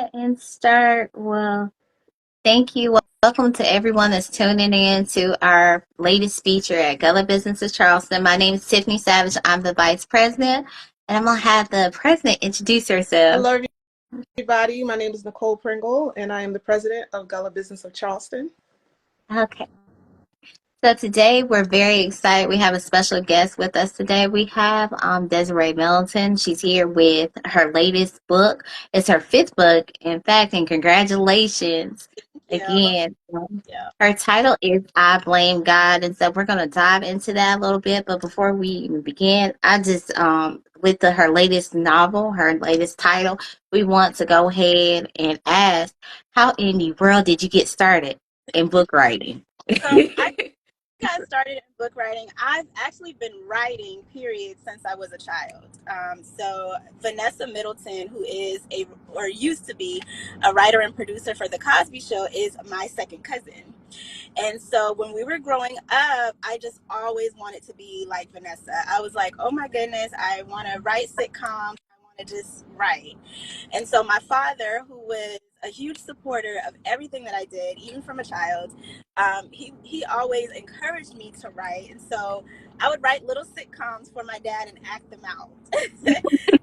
ahead and start. Well, thank you. Welcome to everyone that's tuning in to our latest feature at Gullah Businesses Charleston. My name is Tiffany Savage. I'm the vice president, and I'm going to have the president introduce herself. Hello, everybody. My name is Nicole Pringle, and I am the president of Gullah Business of Charleston. Okay. So today we're very excited. We have a special guest with us today. We have Desiree Middleton. She's here with her latest book. It's her fifth book, in fact, and congratulations Yeah, again. yeah. Her title is I Blame God. And so we're going to dive into that a little bit. But before we even begin, I just, with her latest novel, her latest title, we want to go ahead and ask, how in the world did you get started in book writing? So I got started in book writing. I've actually been writing, period, since I was a child. So Vanessa Middleton, who is or used to be a writer and producer for The Cosby Show, is my second cousin. And so when we were growing up, I just always wanted to be like Vanessa. I was like, oh my goodness, I want to write sitcoms. I want to just write. And so my father, who was a huge supporter of everything that I did, even from a child, he always encouraged me to write. And so I would write little sitcoms for my dad and act them out.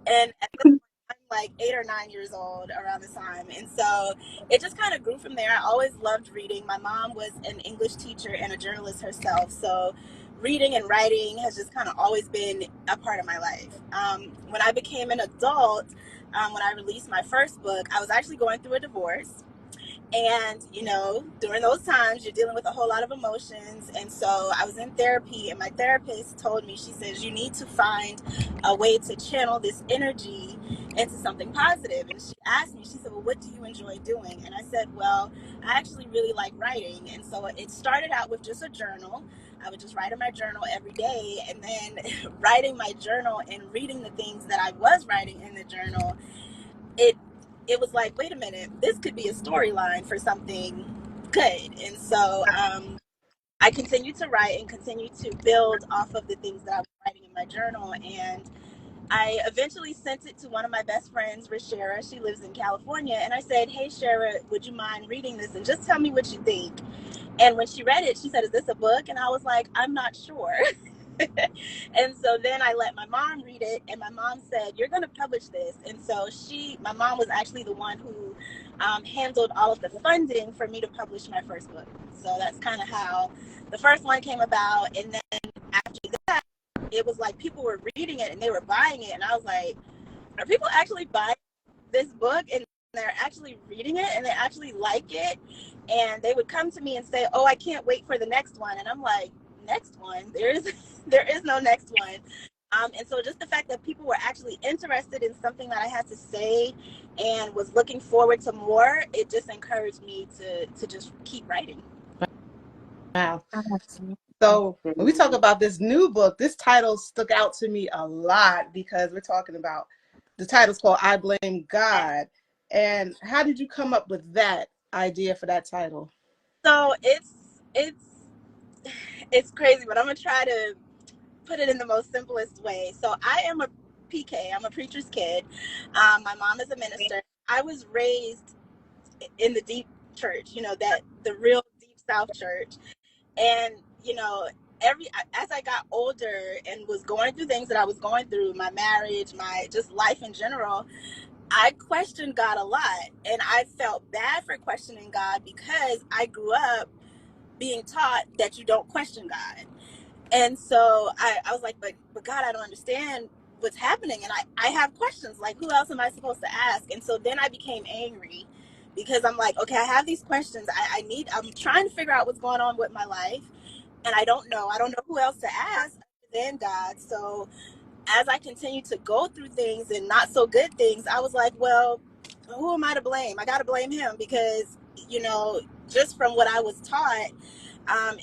And at this point, I'm like 8 or 9 years old around this time. And so it just kind of grew from there. I always loved reading. My mom was an English teacher and a journalist herself. So reading and writing has just kind of always been a part of my life. When I became an adult, when I released my first book, I was actually going through a divorce. And, during those times, you're dealing with a whole lot of emotions. And so I was in therapy, and my therapist told me, she says, you need to find a way to channel this energy into something positive. And she asked me, she said, well, what do you enjoy doing? And I said, well, I actually really like writing. And so it started out with just a journal. I would just write in my journal every day. And then writing my journal and reading the things that I was writing in the journal, it was like, wait a minute, this could be a storyline for something good. And so I continued to write and continued to build off of the things that I was writing in my journal. And I eventually sent it to one of my best friends, Rashara. She lives in California. And I said, hey, Shara, would you mind reading this and just tell me what you think? And when she read it, she said, is this a book? And I was like, I'm not sure. And so then I let my mom read it, and my mom said, you're going to publish this. And so my mom was actually the one who handled all of the funding for me to publish my first book. So that's kind of how the first one came about. And then after that, it was like people were reading it and they were buying it. And I was like, are people actually buying this book? And they're actually reading it and they actually like it. And they would come to me and say, oh, I can't wait for the next one. And I'm like, next one? There is no next one. And so just the fact that people were actually interested in something that I had to say and was looking forward to more, it just encouraged me to just keep writing. Wow. So when we talk about this new book, this title stuck out to me a lot because we're talking about, the title's called I Blame God. And how did you come up with that idea for that title? So it's crazy, but I'm gonna try to put it in the most simplest way. So I am a PK. I'm a preacher's kid. My mom is a minister. I was raised in the deep church, that the real deep South church. And, as I got older and was going through things that I was going through, my marriage, my just life in general, I questioned God a lot. And I felt bad for questioning God because I grew up being taught that you don't question God. And so I was like, but God, I don't understand what's happening. And I have questions like, who else am I supposed to ask? And so then I became angry because I'm like, okay, I have these questions. I'm trying to figure out what's going on with my life. And I don't know who else to ask than God. So as I continued to go through things and not so good things, I was like, well, who am I to blame? I got to blame him because, just from what I was taught,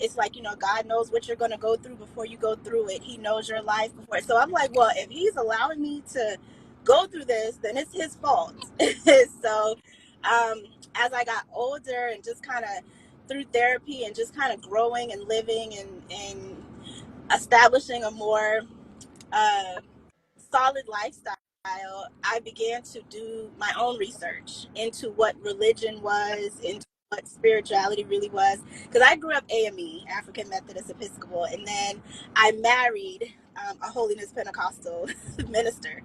it's like, God knows what you're going to go through before you go through it. He knows your life before. So I'm like, well, if he's allowing me to go through this, then it's his fault. So as I got older and just kind of through therapy and just kind of growing and living and establishing a more solid lifestyle, I began to do my own research into what religion was, into what spirituality really was. Because I grew up AME, African Methodist Episcopal, and then I married a Holiness Pentecostal minister.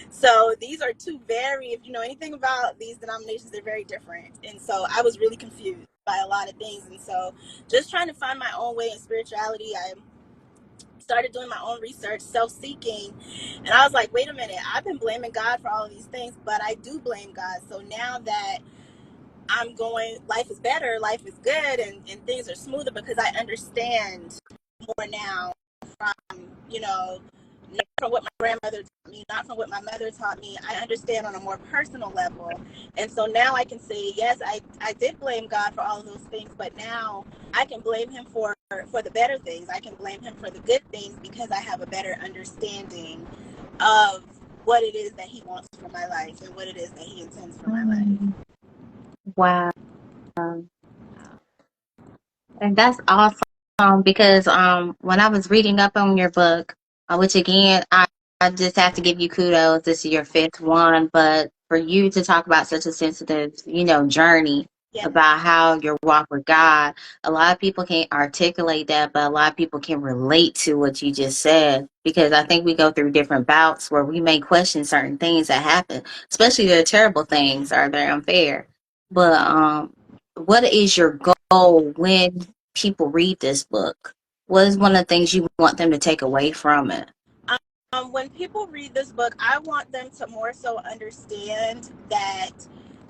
So these are two very, if you know anything about these denominations, they're very different. And so I was really confused by a lot of things. And so just trying to find my own way in spirituality, I started doing my own research, self-seeking, and I was like, wait a minute, I've been blaming God for all of these things, but I do blame God. So now that I'm going, life is better, life is good, and things are smoother because I understand more now from, you know, not from what my grandmother taught me, not from what my mother taught me. I understand on a more personal level. And so now I can say, yes, I did blame God for all of those things, but now I can blame him for the better things. I can blame him for the good things because I have a better understanding of what it is that he wants for my life and what it is that he intends for my life. Wow. And that's awesome because when I was reading up on your book, which again I just have to give you kudos. This is your fifth one, but for you to talk about such a sensitive, journey Yeah. about how your walk with God, a lot of people can't articulate that, but a lot of people can relate to what you just said because I think we go through different bouts where we may question certain things that happen, especially the terrible things or they're unfair. But what is your goal when people read this book? What is one of the things you want them to take away from it? When people read this book, I want them to more so understand that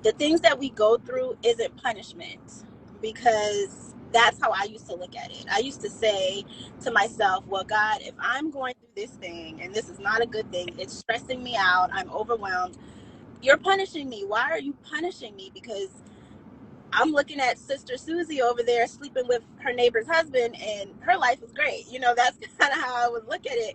the things that we go through isn't punishment, because that's how I used to look at it. I used to say to myself, well, God, if I'm going through this thing and this is not a good thing, it's stressing me out, I'm overwhelmed, you're punishing me. Why are you punishing me? Because I'm looking at Sister Susie over there sleeping with her neighbor's husband, and her life is great. That's kind of how I would look at it.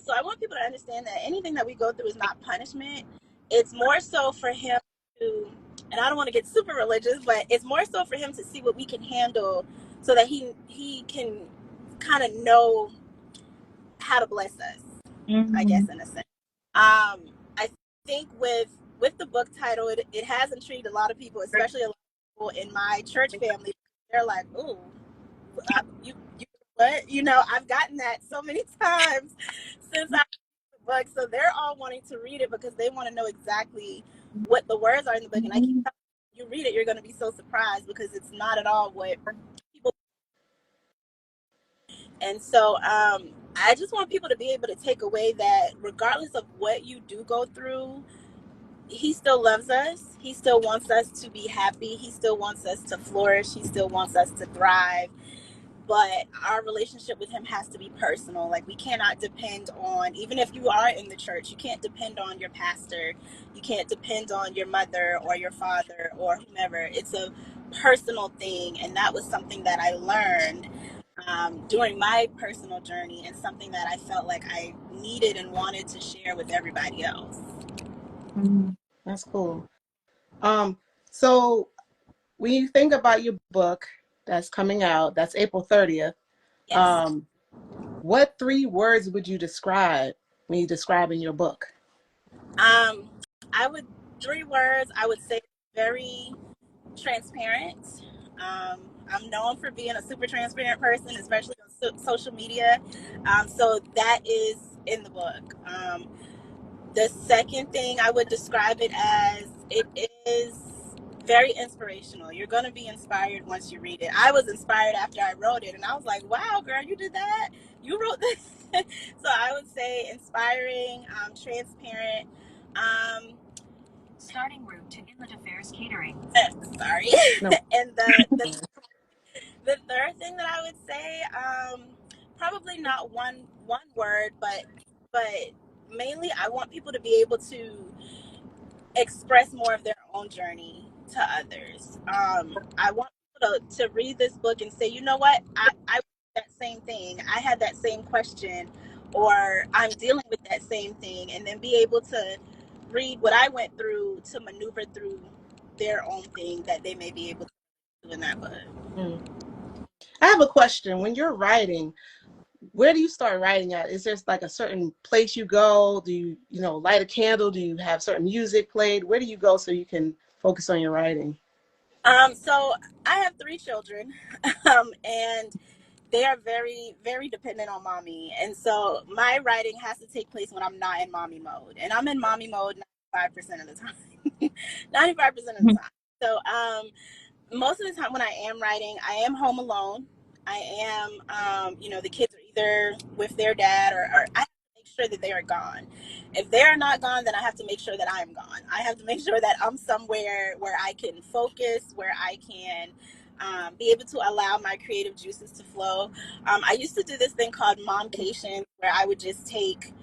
So I want people to understand that anything that we go through is not punishment. It's more so for him to, and I don't want to get super religious, but it's more so for him to see what we can handle, so that he can kind of know how to bless us, I guess, Mm-hmm. in a sense. I think with the book title, it has intrigued a lot of people, especially a lot of people in my church family. They're like, "Ooh, you what?" I've gotten that so many times since I read the book. So they're all wanting to read it because they want to know exactly what the words are in the book. And I keep telling you, read it, you're going to be so surprised because it's not at all what people. And so I just want people to be able to take away that regardless of what you do go through, he still loves us. He still wants us to be happy. He still wants us to flourish. He still wants us to thrive. But our relationship with him has to be personal. Like, we cannot depend on, even if you are in the church, you can't depend on your pastor. You can't depend on your mother or your father or whomever. It's a personal thing. And that was something that I learned during my personal journey, and something that I felt like I needed and wanted to share with everybody else. That's cool. So when you think about your book that's coming out, that's April 30th, Yes. what 3 words would you describe when you describe in your book? I would 3 words. I would say very transparent. I'm known for being a super transparent person, especially on social media. So that is in the book. The second thing I would describe it as, it is very inspirational. You're going to be inspired once you read it. I was inspired after I wrote it, and I was like, wow, girl, you did that? You wrote this? So I would say inspiring, transparent. Um, Starting route to Inlet Affairs Catering. Sorry. No. And the third thing that I would say, probably not one word, but mainly I want people to be able to express more of their own journey to others. I want people to read this book and say, you know what, I did that same thing. I had that same question, or I'm dealing with that same thing, and then be able to read what I went through to maneuver through their own thing that they may be able to do in that book. I have a question. When you're writing, where do you start writing at? Is there like a certain place you go? Do you, light a candle? Do you have certain music played? Where do you go so you can focus on your writing? So I have 3 children, and they are very, very dependent on mommy. And so my writing has to take place when I'm not in mommy mode. And I'm in mommy mode 95% of the time. 95% of the time. So most of the time when I am writing, I am home alone. I am, the kids are either with their dad, or I have to make sure that they are gone. If they are not gone, then I have to make sure that I am gone. I have to make sure that I'm somewhere where I can focus, where I can be able to allow my creative juices to flow. I used to do this thing called momcation, where I would just take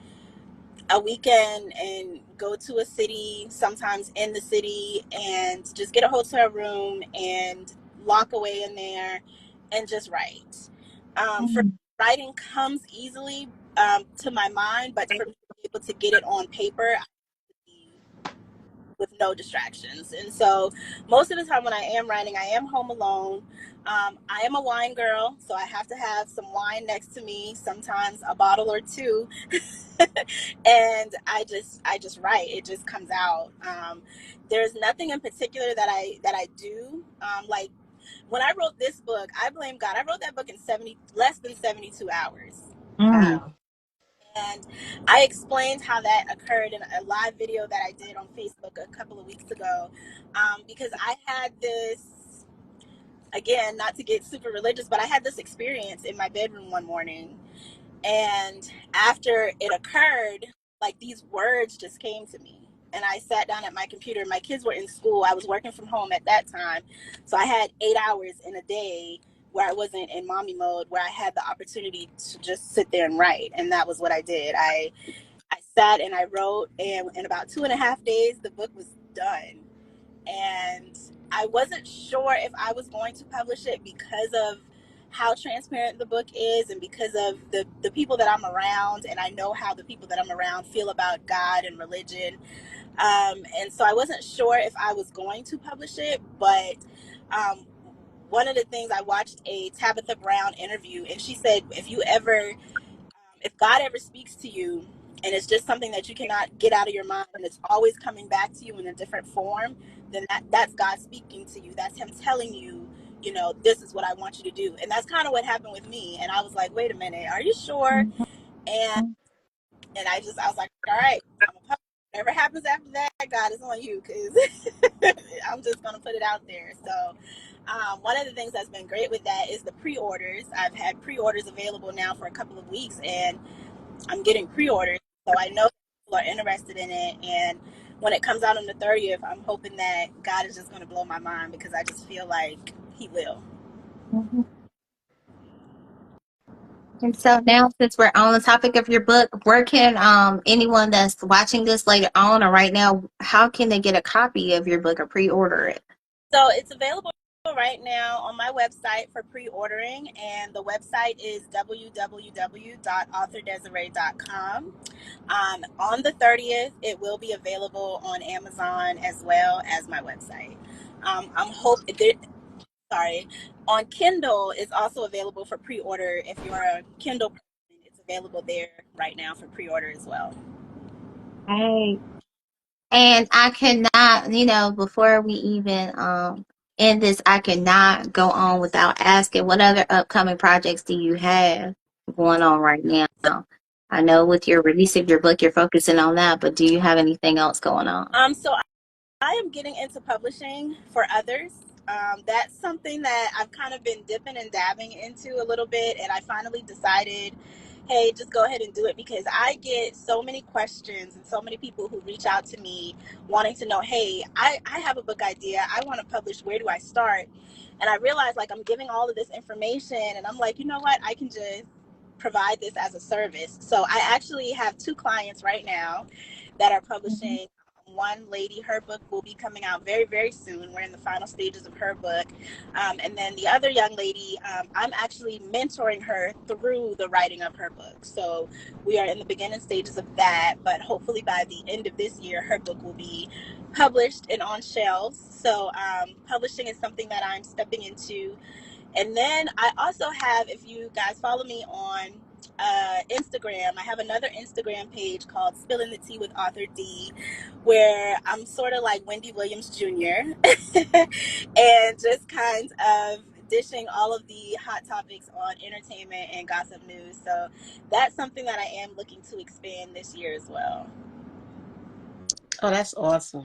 a weekend and go to a city, sometimes in the city, and just get a hotel room and lock away in there and just write. For writing comes easily to my mind, but for me to be able to get it on paper, I have to be with no distractions. And so most of the time when I am writing, I am home alone. I am a wine girl, so I have to have some wine next to me, sometimes a bottle or two. And I just write. It just comes out. There's nothing in particular that I do. Like when I wrote this book, I blame God. I wrote that book in less than 72 hours. Mm. And I explained how that occurred in a live video that I did on Facebook a couple of weeks ago, because I had this, again, not to get super religious, but I had this experience in my bedroom one morning. And after it occurred, like these words just came to me. And I sat down at my computer. My kids were in school. I was working from home at that time. So I had 8 hours in a day where I wasn't in mommy mode, where I had the opportunity to just sit there and write. And that was what I did. I sat and I wrote, and in about 2.5 days, the book was done. And I wasn't sure if I was going to publish it because of how transparent the book is, and because of the people that I'm around, and I know how the people that I'm around feel about God and religion. And so I wasn't sure if I was going to publish it, but one of the things, I watched a Tabitha Brown interview, and she said, if God ever speaks to you and it's just something that you cannot get out of your mind, and it's always coming back to you in a different form, then that's God speaking to you. That's him telling you, this is what I want you to do. And that's kind of what happened with me. And I was like, wait a minute, are you sure? And I was like, all right, I'm a public. Whatever happens after that, God, is on you, because I'm just going to put it out there. So one of the things that's been great with that is the pre-orders. I've had pre-orders available now for a couple of weeks, and I'm getting pre-orders, so I know people are interested in it. And when it comes out on the 30th, I'm hoping that God is just going to blow my mind, because I just feel like he will. And so now, since we're on the topic of your book, where can anyone that's watching this later on or right now, how can they get a copy of your book or pre-order it? So it's available right now on my website for pre-ordering, and the website is www.authordesiree.com. On the 30th, it will be available on Amazon as well as my website. I'm hoping. Sorry, on Kindle it's also available for pre-order. If you're a Kindle person, it's available there right now for pre-order as well. Hey. And I cannot, before we even end this, I cannot go on without asking, what other upcoming projects do you have going on right now? I know with your releasing your book, you're focusing on that, but do you have anything else going on? So I am getting into publishing for others. That's something that I've kind of been dipping and dabbing into a little bit, and I finally decided, hey, just go ahead and do it, because I get so many questions and so many people who reach out to me wanting to know, hey, I have a book idea. I want to publish. Where do I start? And I realized, like, I'm giving all of this information, and I'm like, you know what? I can just provide this as a service. So I actually have 2 clients right now that are Mhm. publishing. One lady, her book will be coming out very, very soon. We're in the final stages of her book. And then the other young lady, I'm actually mentoring her through the writing of her book. So we are in the beginning stages of that, but hopefully by the end of this year, her book will be published and on shelves. So publishing is something that I'm stepping into. And then I also have, if you guys follow me on Instagram. I have another Instagram page called Spilling the Tea with Author D, where I'm sort of like Wendy Williams Jr. and just kind of dishing all of the hot topics on entertainment and gossip news. So that's something that I am looking to expand this year as well. Oh, that's awesome.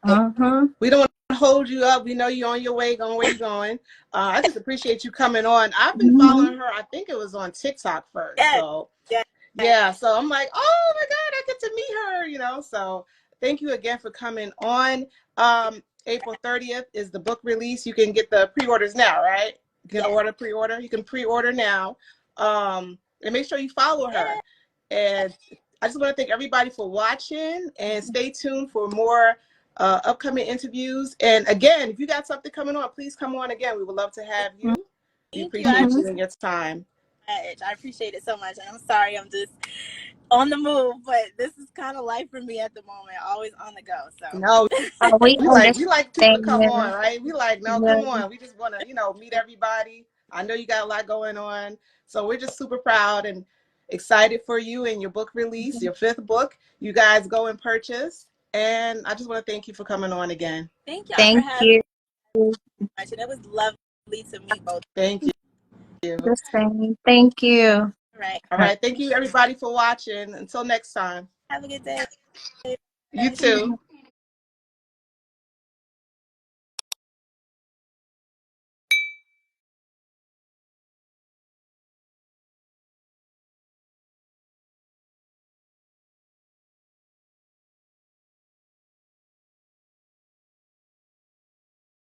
Mm-hmm. We don't want to hold you up. We know you're on your way, going where you're going. I just appreciate you coming on. I've been Mm-hmm. following her. I think it was on TikTok first. Yes, So yes. yeah, so I'm like, oh my God, I get to meet her, So thank you again for coming on. April 30th is the book release. You can get the pre-orders now, right? You can order pre-order. You can pre-order now. And make sure you follow her. And I just want to thank everybody for watching, and stay tuned for more upcoming interviews. And again, if you got something coming on, please come on again. We would love to have you. We appreciate you and your time. I appreciate it so much. And I'm sorry, I'm just on the move, but this is kind of life for me at the moment. Always on the go. So No, Oh, we we like people to come on, understand. right? We like, no, Yeah. come on. We just want to, meet everybody. I know you got a lot going on. So we're just super proud and excited for you and your book release, your 5th book. You guys go and purchase. And I just want to thank you for coming on again. thank y'all for Thank having you. me so much. And it was lovely to meet both. Thank you. The same. Thank you. All right. All right. Thank you, everybody, for watching. Until next time. Have a good day. You too.